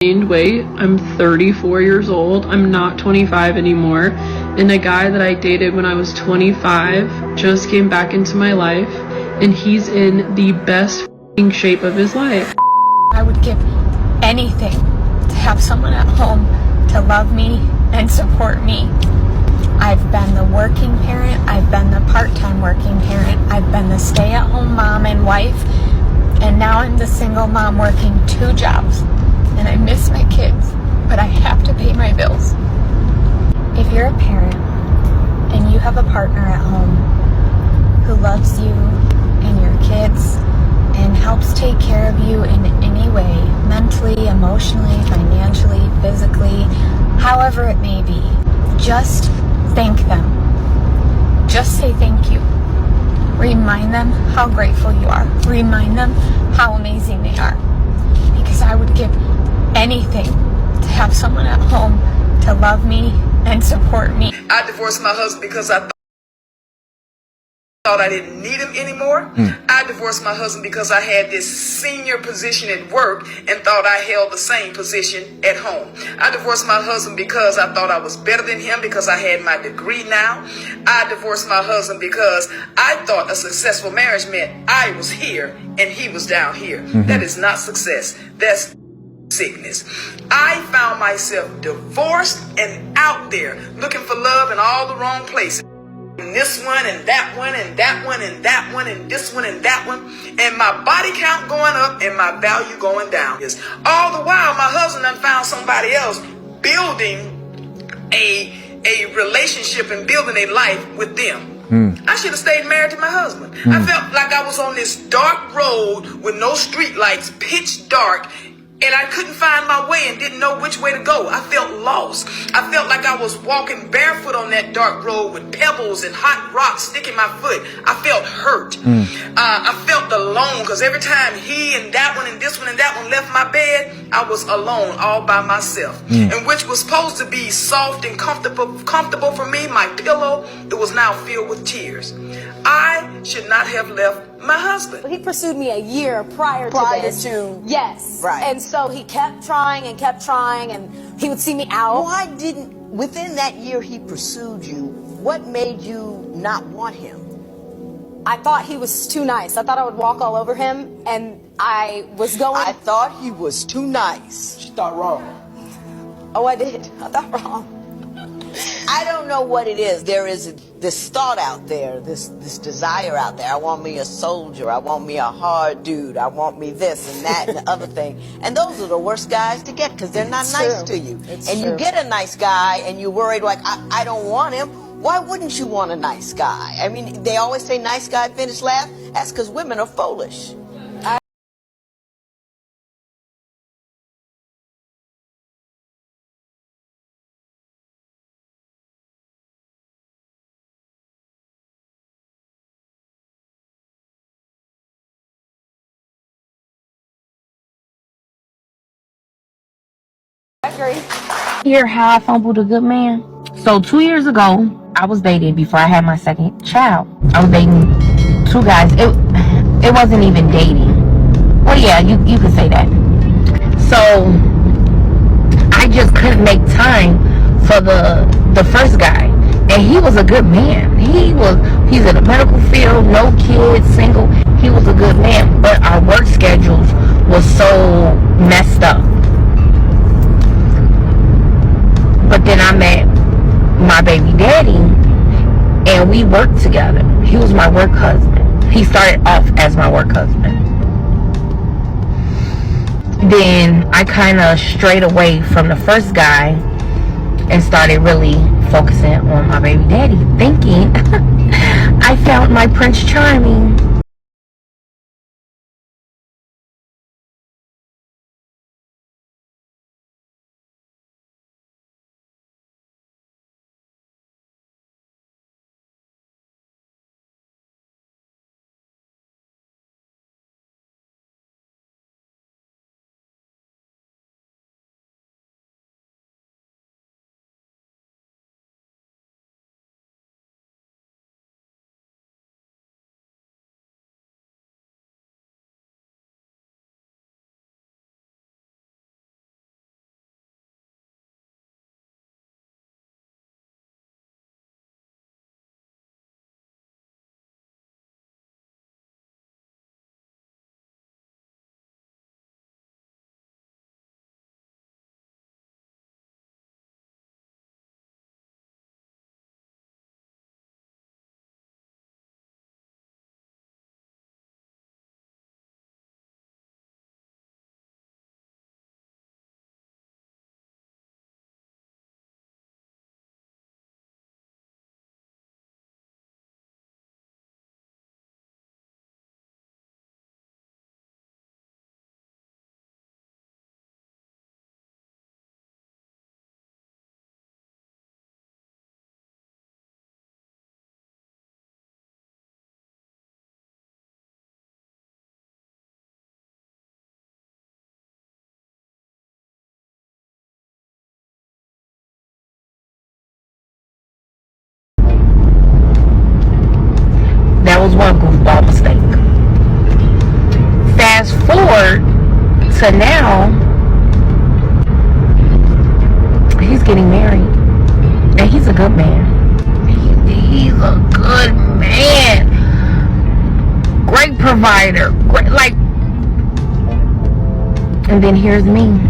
gained weight. I'm 34 years old. I'm not 25 anymore. And a guy that I dated when I was 25 just came back into my life, and he's in the best shape of his life. I would give anything to have someone at home to love me and support me. I've been the working parent, I've been the part-time working parent, I've been the stay-at-home mom and wife, and now I'm the single mom working 2 jobs. And I miss my kids, but I have to pay my bills. If you're a parent and you have a partner at home who loves you and your kids and helps take care of you in any way, mentally, emotionally, financially, physically, however it may be, just thank them. Just say thank you. Remind them how grateful you are. Remind them how amazing they are. Because I would give anything to have someone at home to love me and support me. I divorced my husband because I thought I didn't need him anymore. I divorced my husband because I had this senior position at work and thought I held the same position at home. I divorced my husband because I thought I was better than him because I had my degree now. I divorced my husband because I thought a successful marriage meant I was here and he was down here. That is not success. That's sickness. I found myself divorced and out there looking for love in all the wrong places. And this one and that one and that one and that one and this one and that one, and my body count going up and my value going down. All the while my husband done found somebody else building a relationship and building a life with them. I should have stayed married to my husband. I felt like I was on this dark road with no street lights, pitch dark, and I couldn't find my way and didn't know which way to go. I felt lost. I felt like I was walking barefoot on that dark road with pebbles and hot rocks sticking my foot. I felt hurt. I felt alone because every time he and that one and this one and that one left my bed, I was alone all by myself. And which was supposed to be soft and comfortable for me, my pillow, it was now filled with tears. I should not have left my husband. He pursued me a year prior to this. Yes. Right. And so he kept trying, and he would see me out. Why didn't, within that year he pursued you, what made you not want him? I thought he was too nice. I thought I would walk all over him, and I was going... I thought he was too nice. She thought wrong. Oh, I did. I thought wrong. I don't know what it is. There is this thought out there, this desire out there. I want me a soldier. I want me a hard dude. I want me this and that and the other thing. And those are the worst guys to get because they're not nice to you. And you get a nice guy and you're worried like, I don't want him. Why wouldn't you want a nice guy? I mean, they always say nice guy finish last. That's because women are foolish. I agree. Hear how I fumbled a good man? So 2 years ago, I was dating before I had my second child. I was dating 2 guys. It wasn't even dating. Well, yeah, you could say that. So I just couldn't make time for the first guy. And he was a good man. He's in the medical field, no kids, single. He was a good man, but our work schedules was so messed up. But then I met my baby daddy, and we worked together. He was my work husband. He started off as my work husband. Then I kind of strayed away from the first guy and started really focusing on my baby daddy, thinking I found my Prince Charming. to now, he's getting married. And he's a good man. He's a good man. Great provider. Great, like, and then here's me.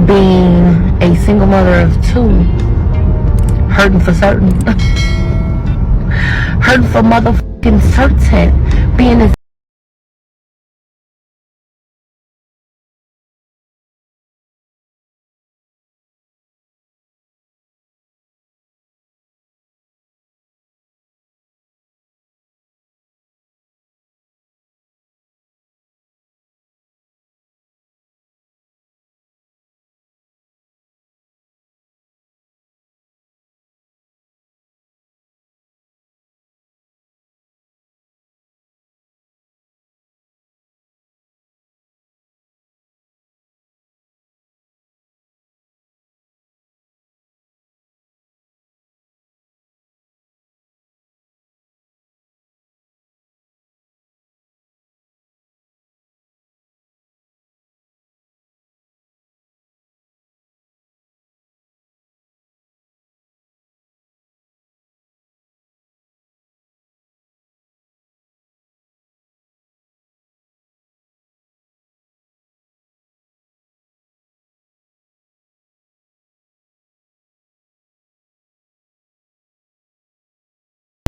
Being a single mother of two, hurting for certain, hurting for motherfucking certain, being a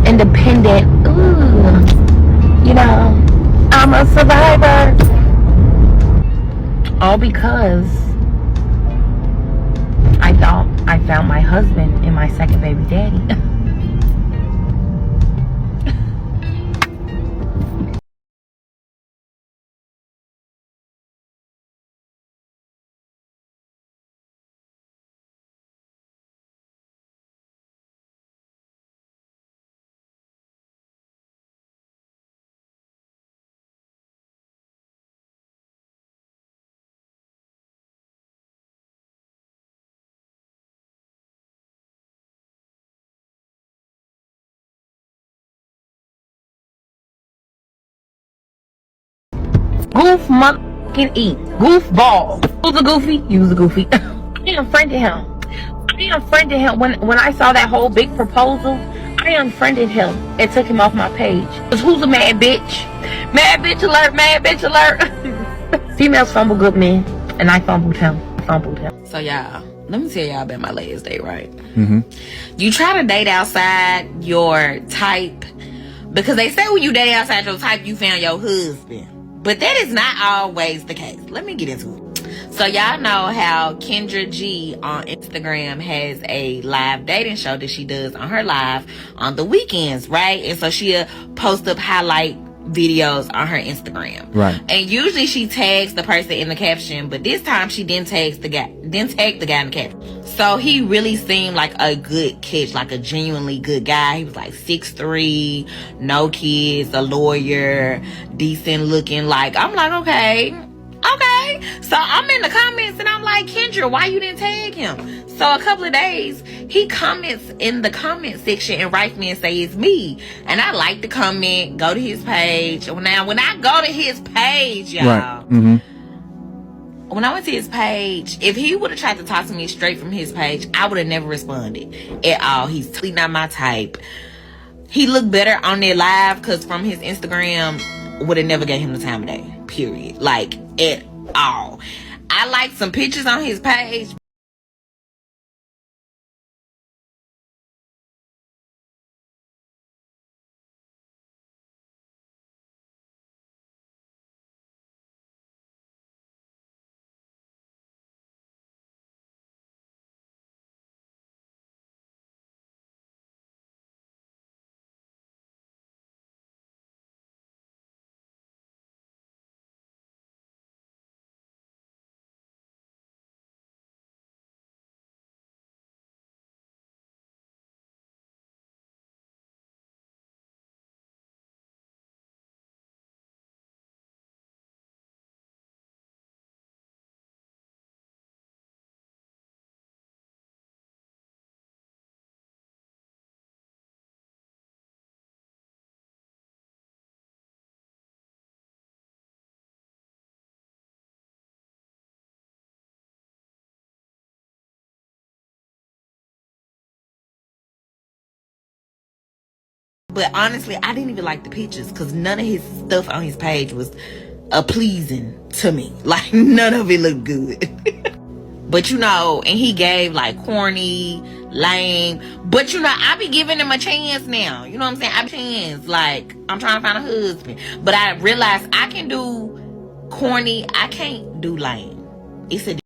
independent. Ooh, you know, I'm a survivor. All because I thought I found my husband in my second baby daddy. Goof motherfucking eat. Goofball. Who's a goofy? You's a goofy. I unfriended him. I unfriended him when I saw that whole big proposal. I unfriended him and took him off my page. Cause who's a mad bitch? Mad bitch alert, mad bitch alert. Females fumble good men, and I fumbled him. So y'all, let me tell y'all about my last day, right? Mm-hmm. You try to date outside your type, because they say when you date outside your type, you found your husband. But that is not always the case. Let me get into it. So y'all know how Kendra G on Instagram has a live dating show that she does on her live on the weekends, right? And so she'll post up highlight videos on her Instagram. Right. And usually she tags the person in the caption, but this time she didn't tag the guy in the caption. So he really seemed like a good catch, like a genuinely good guy. He was like 6'3", no kids, a lawyer, decent looking. Like, I'm like, okay. So I'm in the comments and I'm like, Kendra, why you didn't tag him? So a couple of days, he comments in the comment section and writes me and say it's me. And I like the comment, go to his page. Now, when I go to his page, y'all, right. Mm-hmm. When I went to his page, if he would have tried to talk to me straight from his page, I would have never responded at all. He's totally not my type. He looked better on there live because from his Instagram, would have never gave him the time of day. Period. Like, at all. I liked some pictures on his page, But honestly, I didn't even like the pictures because none of his stuff on his page was pleasing to me. Like, none of it looked good. But, you know, and he gave, like, corny, lame. But, you know, I be giving him a chance now. You know what I'm saying? I be chance. Like, I'm trying to find a husband. But I realized I can do corny. I can't do lame. It's a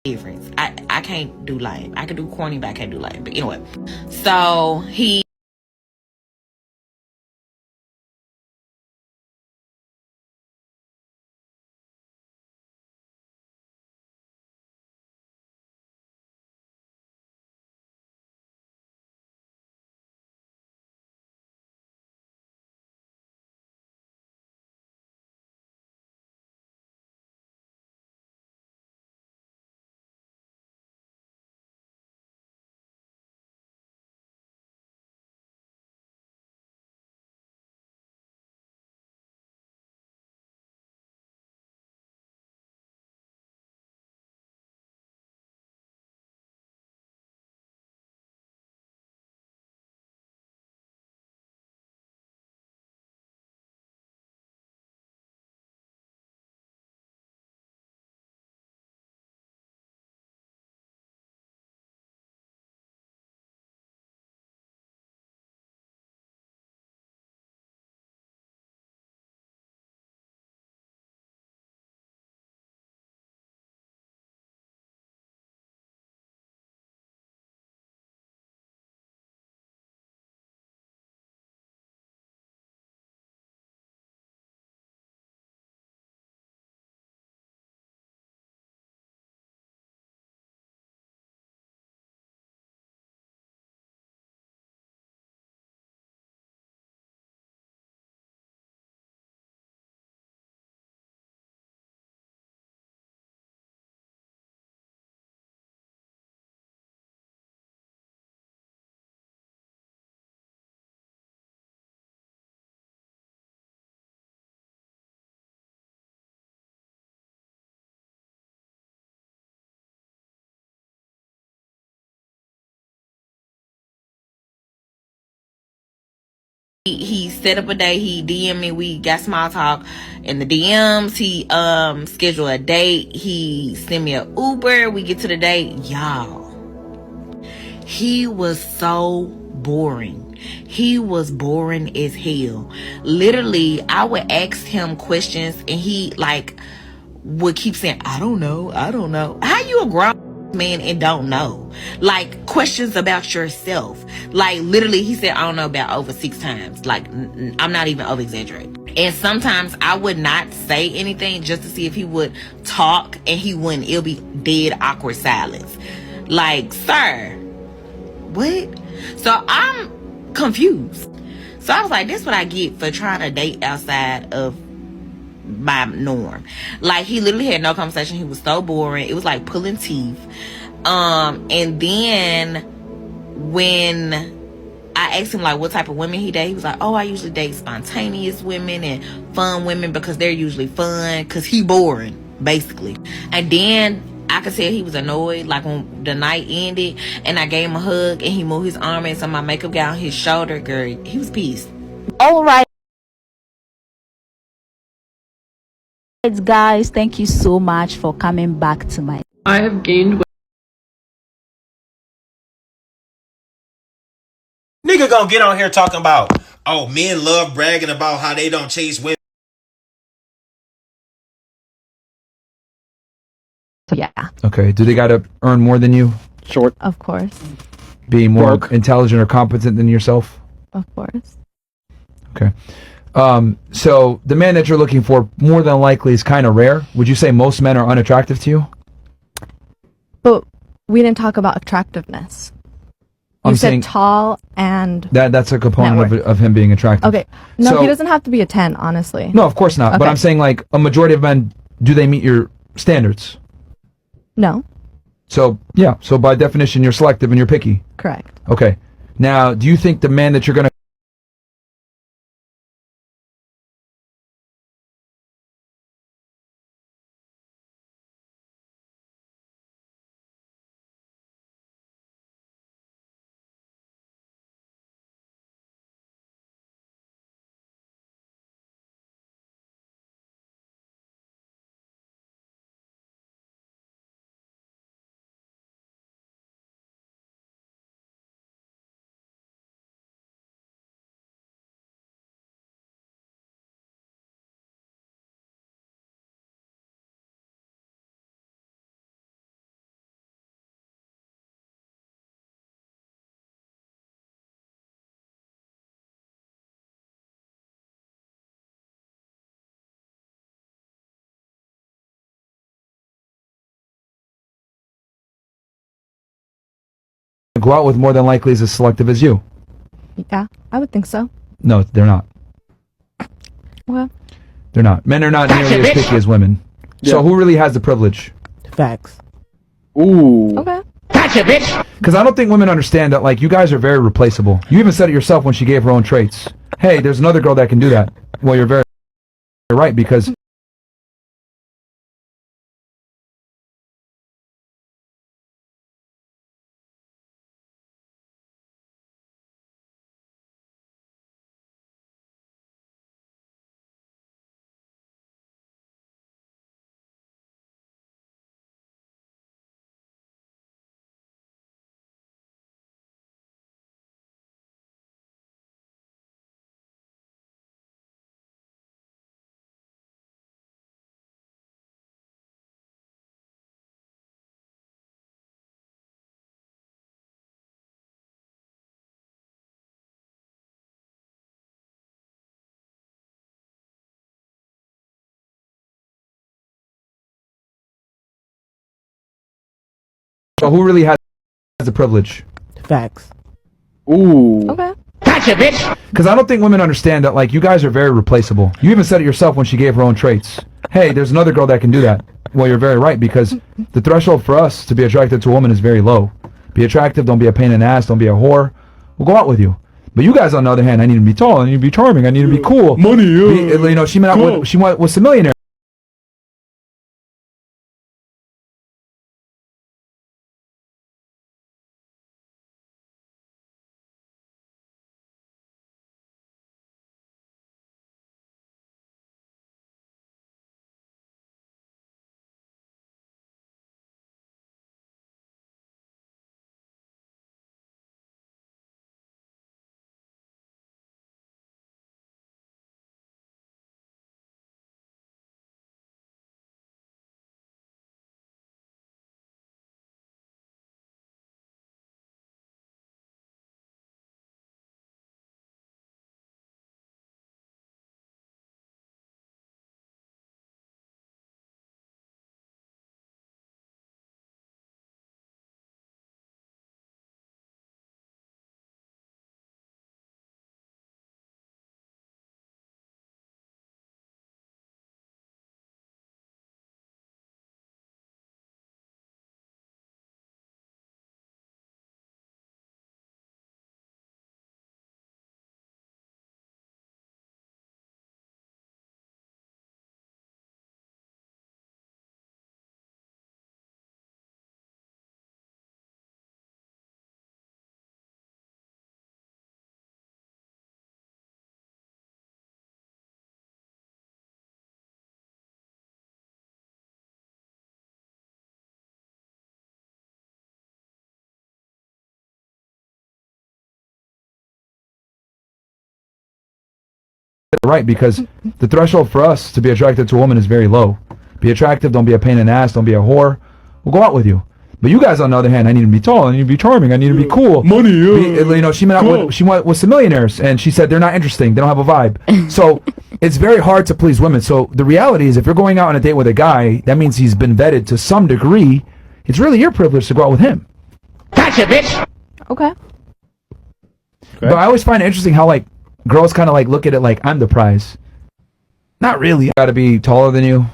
difference. I can't do lame. I can do corny, but I can't do lame. But anyway, so he set up a day. He DM me. We got small talk in the DMs. He scheduled a date. He sent me an Uber. We get to the date. Y'all, he was so boring. He was boring as hell. Literally, I would ask him questions and he like would keep saying, I don't know. How you a grown man and don't know? Like, questions about yourself. Like, literally, he said, I don't know about over 6 times. Like, I'm not even over exaggerating. And sometimes I would not say anything just to see if he would talk, and he wouldn't. It'll be dead awkward silence. Like, sir, what? So I'm confused. So I was like, this is what I get for trying to date outside of my norm. Like, he literally had no conversation. He was so boring. It was like pulling teeth. And then when I asked him like what type of women he date. He was like, oh, I usually date spontaneous women and fun women because they're usually fun, because he boring, basically. And then I could tell he was annoyed, like when the night ended and I gave him a hug and he moved his arm into my makeup gown on his shoulder, girl, he was pissed. All right, guys, thank you so much for coming back to my I have gained Nigga gonna get on here talking about, oh, men love bragging about how they don't chase women. So yeah, Okay. Do they got to earn more than you? Short. of course, Be more Broke. intelligent or competent than yourself? of course. Okay. So the man that you're looking for more than likely is kind of rare. Would you say most men are unattractive to you? But we didn't talk about attractiveness. You I'm said saying tall and that's a component network. of him being attractive. Okay. No, So- he doesn't have to be a 10, honestly. No, of course not. But Okay. I'm saying like a majority of men, do they meet your standards? No, So yeah. So by definition, you're selective and you're picky. correct. Okay. Now, do you think the man that you're gonna go out with more than likely is as selective as you? Yeah, I would think so. No, they're not. Well, They're not. Men are not nearly as picky as women. So who really has the privilege? Facts. Ooh. okay. Because I don't think women understand that, like, you guys are very replaceable. You even said it yourself when she gave her own traits. Hey, there's another girl that can do that. Well, you're very right, because so who really has the privilege? Facts. Ooh. Okay. Because I don't think women understand that, like, you guys are very replaceable. You even said it yourself when she gave her own traits. Hey, there's another girl that can do that. Well, you're very right, because the threshold for us to be attracted to a woman is very low. Be attractive, don't be a pain in the ass, don't be a whore. We'll go out with you. But you guys, on the other hand, I need to be tall, I need to be charming, I need to be cool. Money, Be, you know, she was a millionaire. it right, because the threshold for us to be attracted to a woman is very low. Be attractive, don't be a pain in the ass, don't be a whore. We'll go out with you. But you guys, on the other hand, I need to be tall, I need to be charming, I need to be cool. Money, you know, she went with some millionaires, and she said they're not interesting, they don't have a vibe. So it's very hard to please women. So the reality is, if you're going out on a date with a guy, that means he's been vetted to some degree. It's really your privilege to go out with him. Gotcha, bitch. Okay. But I always find it interesting how, like, girls kind of, like, look at it like I'm the prize. Not really. Gotta be taller than you.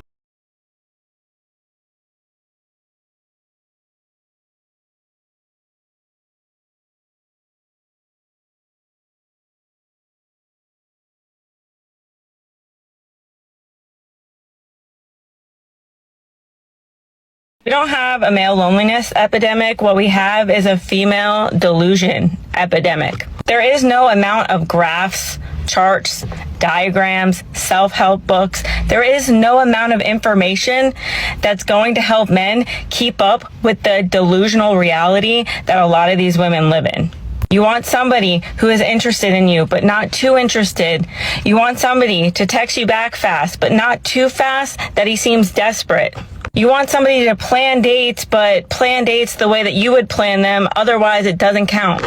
We don't have a male loneliness epidemic. What we have is a female delusion epidemic. There is no amount of graphs, charts, diagrams, self-help books. There is no amount of information that's going to help men keep up with the delusional reality that a lot of these women live in. You want somebody who is interested in you, but not too interested. You want somebody to text you back fast, but not too fast that he seems desperate. You want somebody to plan dates, but plan dates the way that you would plan them. Otherwise, it doesn't count.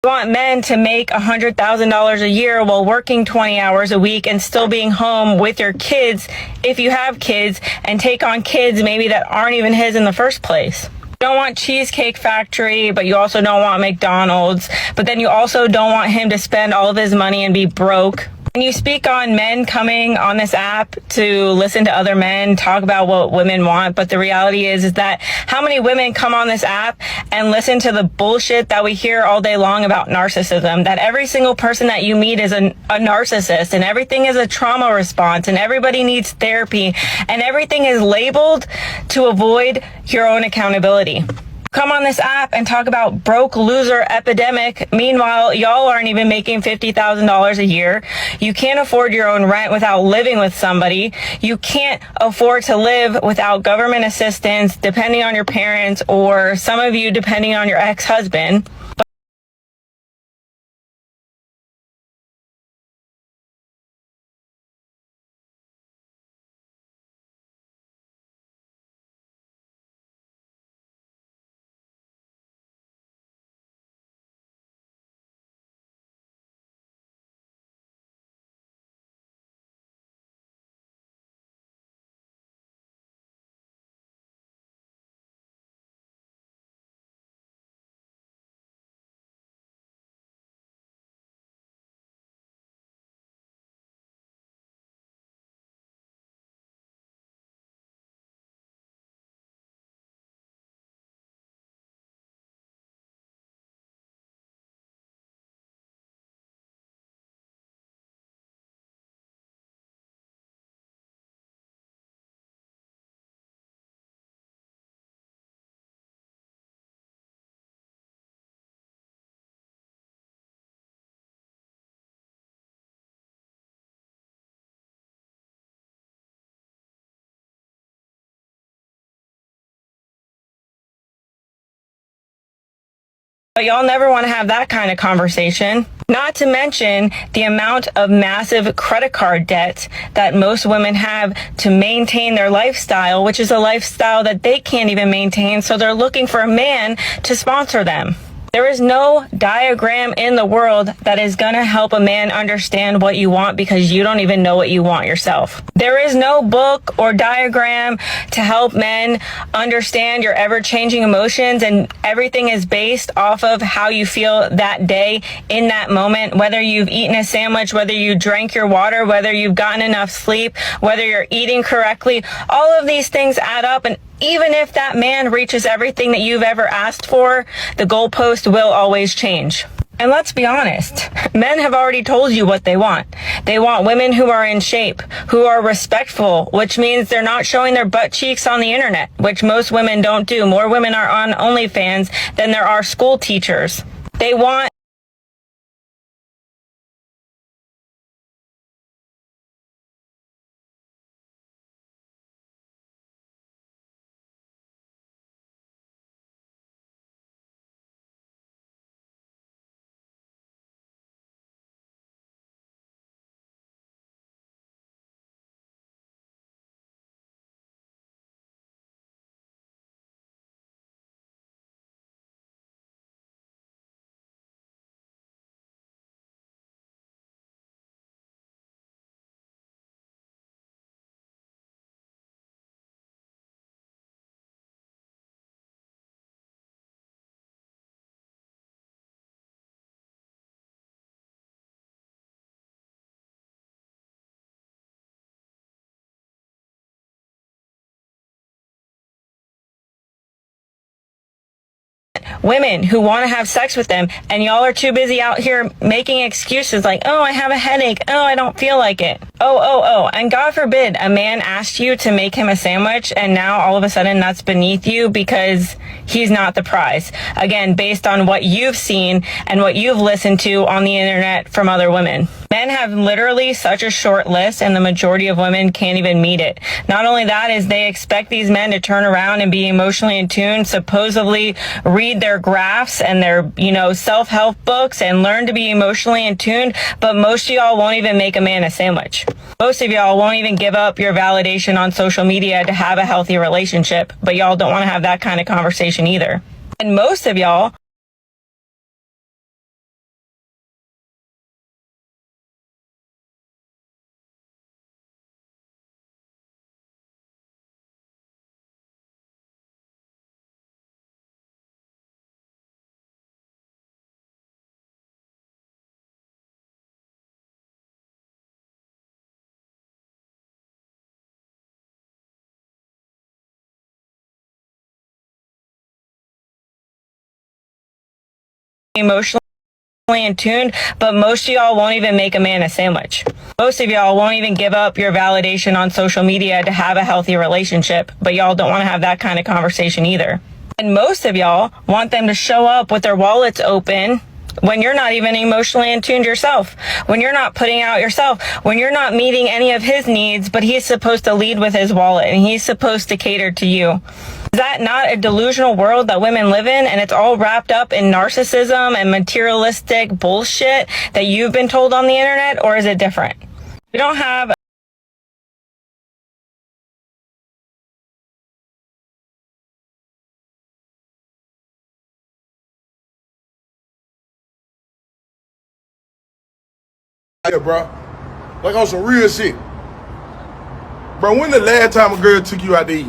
Want men to make $100,000 a year while working 20 hours a week and still being home with your kids if you have kids, and take on kids maybe that aren't even his in the first place. You don't want Cheesecake Factory, but you also don't want McDonald's, but then you also don't want him to spend all of his money and be broke. When you speak on men coming on this app to listen to other men talk about what women want, but the reality is that how many women come on this app and listen to the bullshit that we hear all day long about narcissism, that every single person that you meet is a narcissist, and everything is a trauma response, and everybody needs therapy, and everything is labeled to avoid your own accountability. Come on this app and talk about broke loser epidemic. Meanwhile, y'all aren't even making $50,000 a year. You can't afford your own rent without living with somebody. You can't afford to live without government assistance, depending on your parents, or some of you depending on your ex-husband. But y'all never want to have that kind of conversation. Not to mention the amount of massive credit card debt that most women have to maintain their lifestyle, which is a lifestyle that they can't even maintain, so they're looking for a man to sponsor them. There is no diagram in the world that is going to help a man understand what you want because you don't even know what you want yourself. There is no book or diagram to help men understand your ever-changing emotions, and everything is based off of how you feel that day in that moment, whether you've eaten a sandwich, whether you drank your water, whether you've gotten enough sleep, whether you're eating correctly. All of these things add up, and even if that man reaches everything that you've ever asked for, the goalpost will always change. And let's be honest, men have already told you what they want. They want women who are in shape, who are respectful, which means they're not showing their butt cheeks on the internet, which most women don't do. More women are on OnlyFans than there are school teachers. They want women who want to have sex with them, and y'all are too busy out here making excuses like, oh, I have a headache, oh, I don't feel like it, oh, and God forbid a man asked you to make him a sandwich and now all of a sudden that's beneath you because he's not the prize. Again, based on what you've seen and what you've listened to on the internet from other women. Men have literally such a short list, and the majority of women can't even meet it. Not only that, is they expect these men to turn around and be emotionally in tune, supposedly read their graphs and their, self-help books and learn to be emotionally in tune, but most of y'all won't even make a man a sandwich. Most of y'all won't even give up your validation on social media to have a healthy relationship, but y'all don't want to have that kind of conversation either. And most of y'all emotionally in tune, but most of y'all won't even make a man a sandwich. Most of y'all won't even give up your validation on social media to have a healthy relationship, but y'all don't want to have that kind of conversation either. And most of y'all want them to show up with their wallets open when you're not even emotionally in tune yourself, when you're not putting out yourself, when you're not meeting any of his needs, but he's supposed to lead with his wallet and he's supposed to cater to you. Is that not a delusional world that women live in, and it's all wrapped up in narcissism and materialistic bullshit that you've been told on the internet, or is it different? We don't have Yeah, bro. Like on some real shit. Bro, when the last time a girl took you out to eat?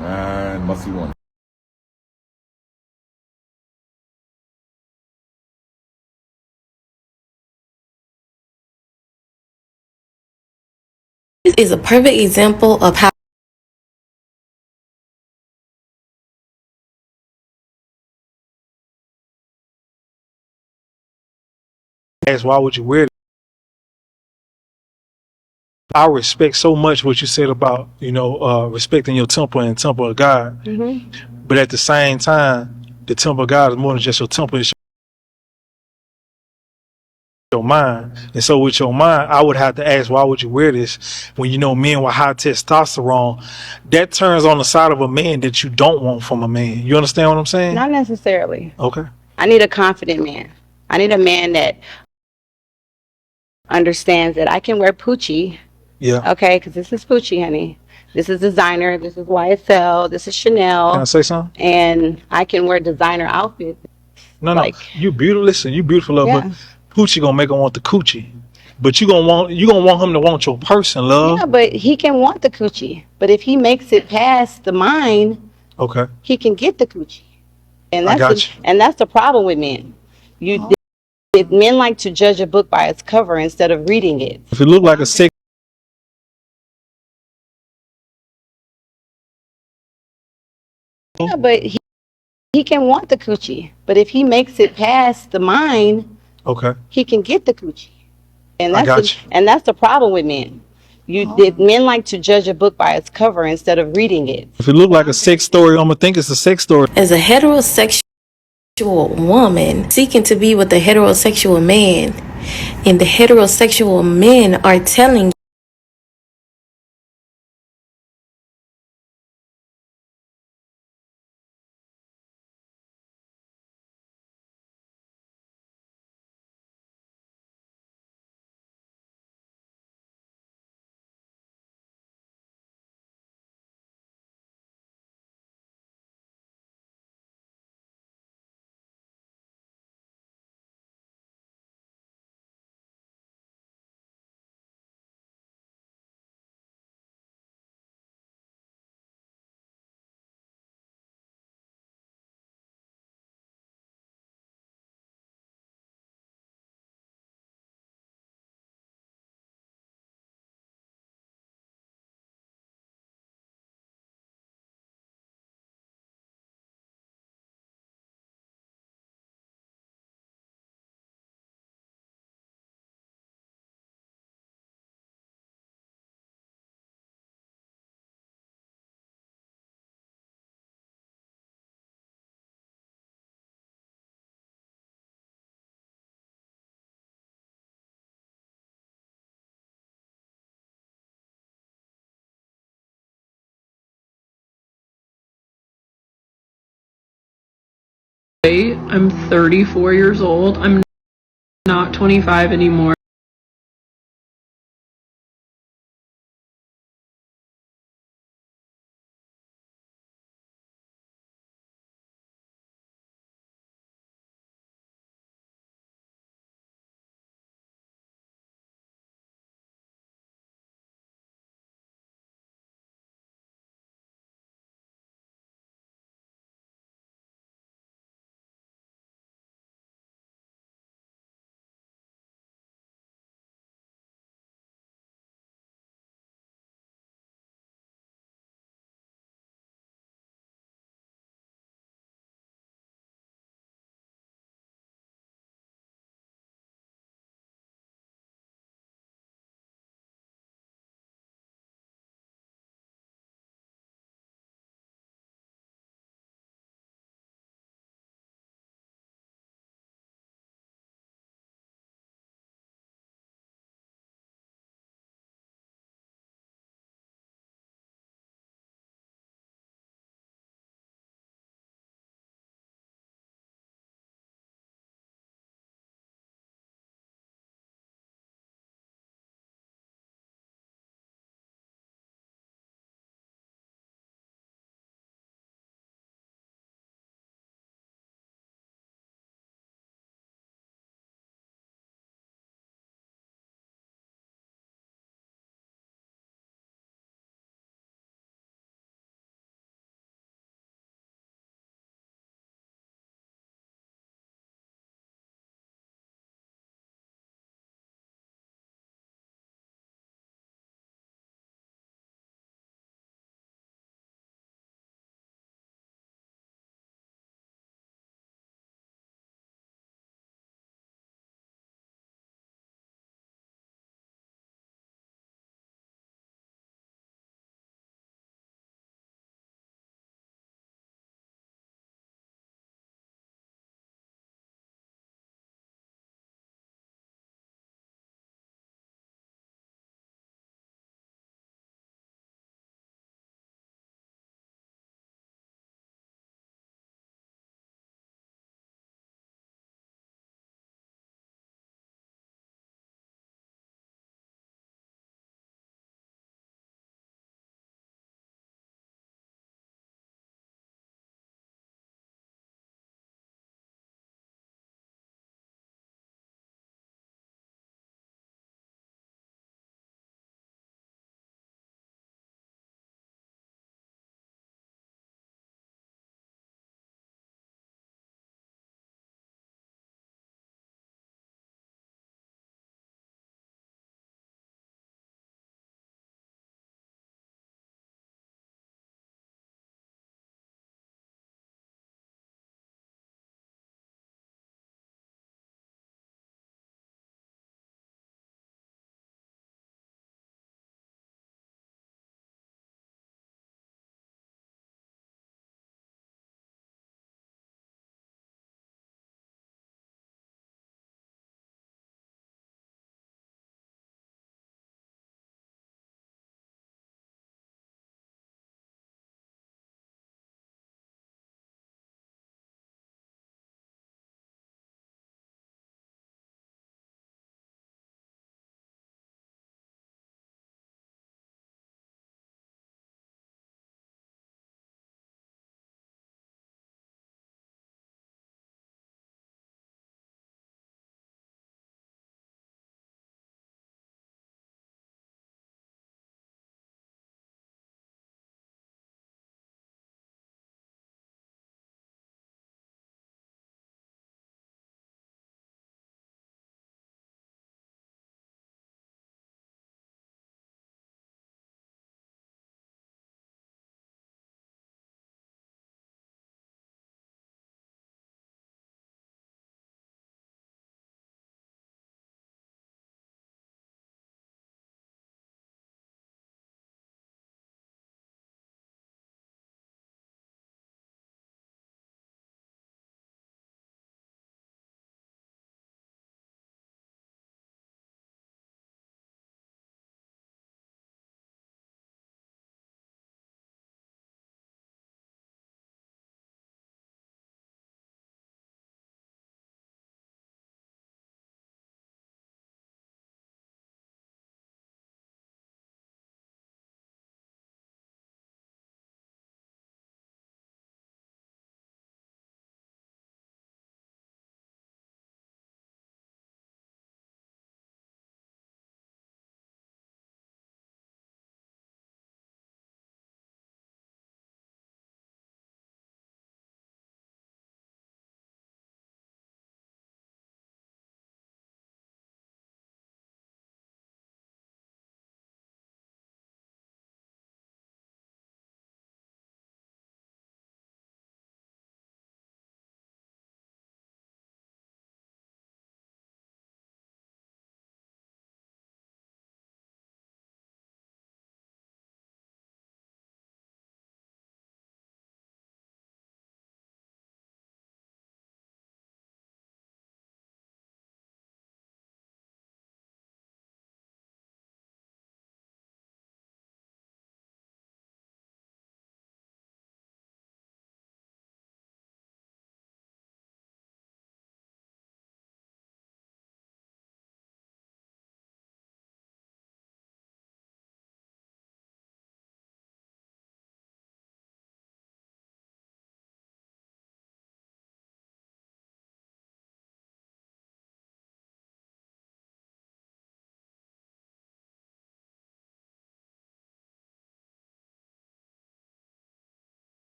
Man, must be one. This is a perfect example of how why would you wear it? I respect so much what you said about, respecting your temple and temple of God. But at the same time, the temple of God is more than just your temple, it's your mind. And so with your mind, I would have to ask, why would you wear this when men with high testosterone? That turns on the side of a man that you don't want from a man. You understand what I'm saying? Not necessarily. Okay. I need a confident man. I need a man that understands that I can wear Poochie. Yeah. Okay, because this is Poochie, honey. This is designer. This is YSL. This is Chanel. Can I say something? And I can wear designer outfits No, Like, you beautiful. Listen, you beautiful, love, yeah. but Poochie gonna make him want the coochie. But you gonna want him to want your person, love. Yeah, but he can want the coochie. But if he makes it past the mind, Okay. he can get the coochie. And I got that's the problem with men. If men like to judge a book by its cover instead of reading it. If it look like a sick, Yeah, but he can want the coochie. But if he makes it past the mind, okay. he can get the coochie. And I got that's the problem with men. If men like to judge a book by its cover instead of reading it. If it look like a sex story, I'm gonna think it's a sex story. As a heterosexual woman seeking to be with a heterosexual man, and the heterosexual men are telling I'm 34 years old. I'm not 25 anymore.